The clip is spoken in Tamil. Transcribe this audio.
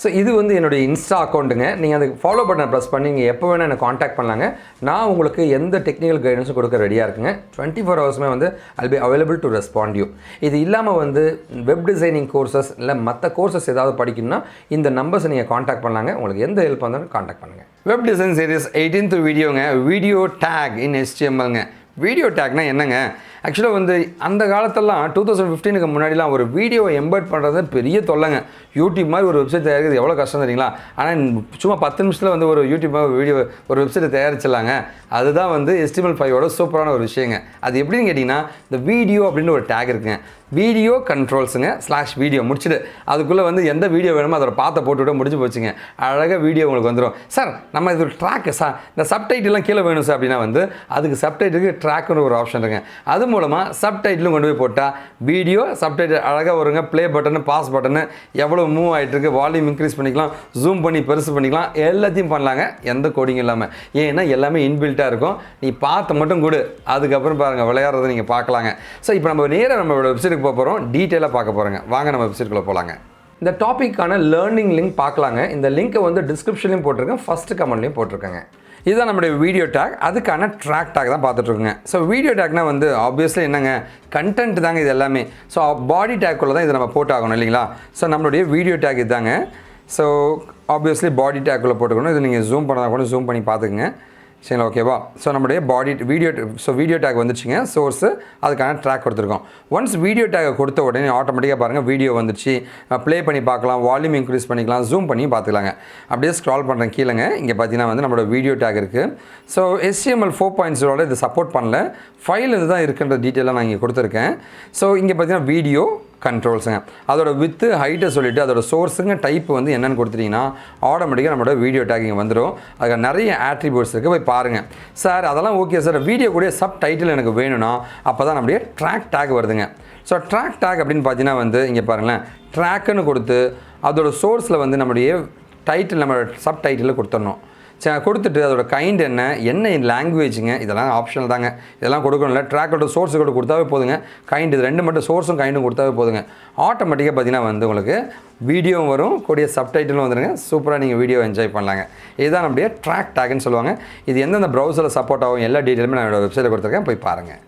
ஸோ இது வந்து என்னுடைய இன்ஸ்டா அக்கௌண்ட்டுங்க. நீங்கள் அதுக்கு ஃபாலோ பட்டனை ப்ரெஸ் பண்ணி நீங்கள் எப்போ வேணால் என்னை காண்டாக்ட் பண்ணலாங்க. நான் உங்களுக்கு எந்த டெக்னிக்கல் கைடன்ஸும் கொடுக்க ரெடியாக இருக்குங்க. 24 ஹவர்ஸுமே வந்து I'll be available to respond you. இது இல்லாமல் வந்து வெப் டிசைனிங் கோர்சஸ் இல்லை மற்ற கோர்சஸ் ஏதாவது படிக்கணும்னா இந்த நம்பர்ஸை நீங்கள் காண்டாக்ட் பண்ணலாங்க. உங்களுக்கு எந்த ஹெல்ப் வந்தாலும் காண்டாக்ட் பண்ணுங்கள். வெப் டிசைன் சீரிஸ் 18th வீடியோங்க. வீடியோ டேக் இன் HTMLங்க. வீடியோ டேக்னா என்னங்க? ஆக்சுவலாக வந்து அந்த காலத்தெல்லாம் 2015க்கு முன்னாடிலாம் ஒரு வீடியோவை எம்பெட் பண்ணுறது பெரிய தொல்லைங்க. யூடியூப் மாதிரி ஒரு வெப்சைட் தயாரிக்கிறது எவ்வளோ கஷ்டம் தெரியுங்களா? ஆனால் சும்மா 10 நிமிஷத்தில் வந்து ஒரு யூடியூப் வீடியோ ஒரு வெப்சைட்டை தயாரிச்சிடலாங்க. அதுதான் வந்து HTML5 சூப்பரான ஒரு விஷயங்க. அது எப்படின்னு கேட்டிங்கன்னா இந்த வீடியோ அப்படின்னு ஒரு டேக் இருக்குங்க. வீடியோ கண்ட்ரோல்ஸுங்க /வீடியோ முடிச்சுட்டு அதுக்குள்ளே வந்து எந்த வீடியோ வேணுமோ அதோட பார்த்த போட்டுவிட முடிஞ்சு போச்சுங்க. அழகாக வீடியோ உங்களுக்கு வந்துடும். சார் நம்ம இது ஒரு ட்ராக்கு சார் இந்த சப்டைட்டிலாம் கீழே வேணும் சார் அப்படின்னா வந்து அதுக்கு சப்டைட்டிலுக்கு ட்ராக்குன்னு ஒரு ஆப்ஷன் இருக்குங்க. அது மூலமாக சப்டைட்டிலும் கொண்டு போய் போட்டால் வீடியோ சப்டைட்டில் அழகாக வருங்க. ப்ளே பட்டனு பாஸ் பட்டனு எவ்வளோ மூவ் ஆகிட்டு இருக்கு, வால்யூம் இன்க்ரீஸ் பண்ணிக்கலாம், ஜூம் பண்ணி பெருசு பண்ணிக்கலாம், எல்லாத்தையும் பண்ணலாங்க எந்த கோடிங் இல்லாமல். ஏன்னா எல்லாமே இன்பில்ட்டாக இருக்கும். நீ பார்த்து மட்டும் கொடு, அதுக்கப்புறம் பாருங்கள் விளையாடுறதை நீங்கள் பார்க்கலாங்க. ஸோ இப்போ நம்ம நேராக நம்மளோட வெப்சைட்டுக்கு போக போகிறோம், டீட்டெயிலாக பார்க்க போகிறோங்க. வாங்க நம்ம வெப்சைட்டுக்குள்ளே போகலாங்க. இந்த டாப்பிக்கான லேர்னிங் லிங்க் பார்க்கலாங்க. இந்த லிங்க்கை வந்து டிஸ்கிரிப்ஷன்லையும் போட்டிருக்கேன், ஃபஸ்ட்டு கமெண்ட்லையும் போட்டிருக்கேங்க. இதுதான் நம்மளுடைய வீடியோ டேக். அதுக்கான ட்ராக் டேக் தான் பார்த்துட்ருக்குங்க. ஸோ வீடியோ டேக்னா வந்து ஆப்வியஸ்லி என்னங்க கண்டென்ட் தாங்க இது எல்லாமே. ஸோ பாடி டேக்குள்ளே தான் இதை நம்ம போட்டாகணும் இல்லைங்களா? ஸோ நம்மளுடைய வீடியோ டேக் இதுதாங்க. ஸோ ஆப்வியஸ்லி பாடி டேக்குள்ளே போட்டுக்கணும். இது நீங்கள் ஜூம் பண்ணால் கூட ஜூம் பண்ணி பார்த்துக்குங்க. சரிங்களா? ஓகேவா? ஸோ நம்மளுடைய வீடியோ டேக் வந்துச்சுங்க. சோர்ஸு அதுக்கான ட்ராக் கொடுத்துருக்கோம். ஒன்ஸ் வீடியோ டேக்கை கொடுத்த உடனே ஆட்டோமேட்டிக்காக பாருங்கள் வீடியோ வந்துச்சு. ப்ளே பண்ணி பார்க்கலாம், வால்யூம் இன்க்ரீஸ் பண்ணிக்கலாம், ஜூம் பண்ணி பார்த்துக்கலாங்க. அப்படியே ஸ்க்ரால் பண்ணுறேன் கீழேங்க. இங்கே பார்த்தீங்கன்னா வந்து நம்மளோட வீடியோ டேக் இருக்குது. ஸோ HTML 4.0 இது சப்போர்ட் பண்ணல. ஃபைல் இது தான் இருக்குன்ற டீட்டெயிலாக நான் இங்கே கொடுத்துருக்கேன். ஸோ இங்கே பார்த்தீங்கன்னா வீடியோ கண்ட்ரோல்ஸுங்க. அதோட வித்து ஹைட்டை சொல்லிவிட்டு அதோட சோர்ஸுங்க டைப் வந்து என்னென்னு கொடுத்துட்டிங்கன்னா ஆட்டோமேட்டிக்காக நம்மளோட வீடியோ டேக்கிங் வந்துடும். அதுக்கு நிறைய ஆட்ரிபியூட்ஸ் இருக்குது, போய் பாருங்கள். சார் அதெல்லாம் ஓகே சார், வீடியோ கூட சப் டைட்டில் எனக்கு வேணும்னா அப்போ தான் நம்மளுடைய ட்ராக் டேக் வருதுங்க. ஸோ ட்ராக் டேக் அப்படின்னு பார்த்தீங்கன்னா வந்து இங்கே பாருங்களேன், ட்ராக்குன்னு கொடுத்து அதோட சோர்ஸில் வந்து நம்மளுடைய டைட்டில் நம்ம சப் டைட்டில் கொடுத்துடணும். சரி, கொடுத்துட்டு அதோட கைண்ட் என்ன லாங்குவேஜுங்க, இதெல்லாம் ஆப்ஷனல் தாங்க. இதெல்லாம் கொடுக்கணும்ல. ட்ராக்கோட சோர்ஸு கூட கொடுத்தாவே போதுங்க. கைண்ட் இது ரெண்டு மட்டும் சோர்ஸும் கைண்டும் கொடுத்தாவே போதுங்க. ஆட்டோமேட்டிக்காக பார்த்தீங்கன்னா வந்து உங்களுக்கு வீடியோவும் வரும், கூடிய சப்டைட்டிலும் வந்துடுங்க. சூப்பராக நீங்கள் வீடியோ என்ஜாய் பண்ணலாங்க. இதுதான் நம்முடைய ட்ராக் டேக்னு சொல்லுவாங்க. இது எந்தெந்த ப்ரௌசரில் சப்போர்ட் ஆகும் எல்லா டீட்டெயிலுமே நான் என்னோட வெப்சைட்டில் கொடுத்துருக்கேன், போய் பாருங்கள்.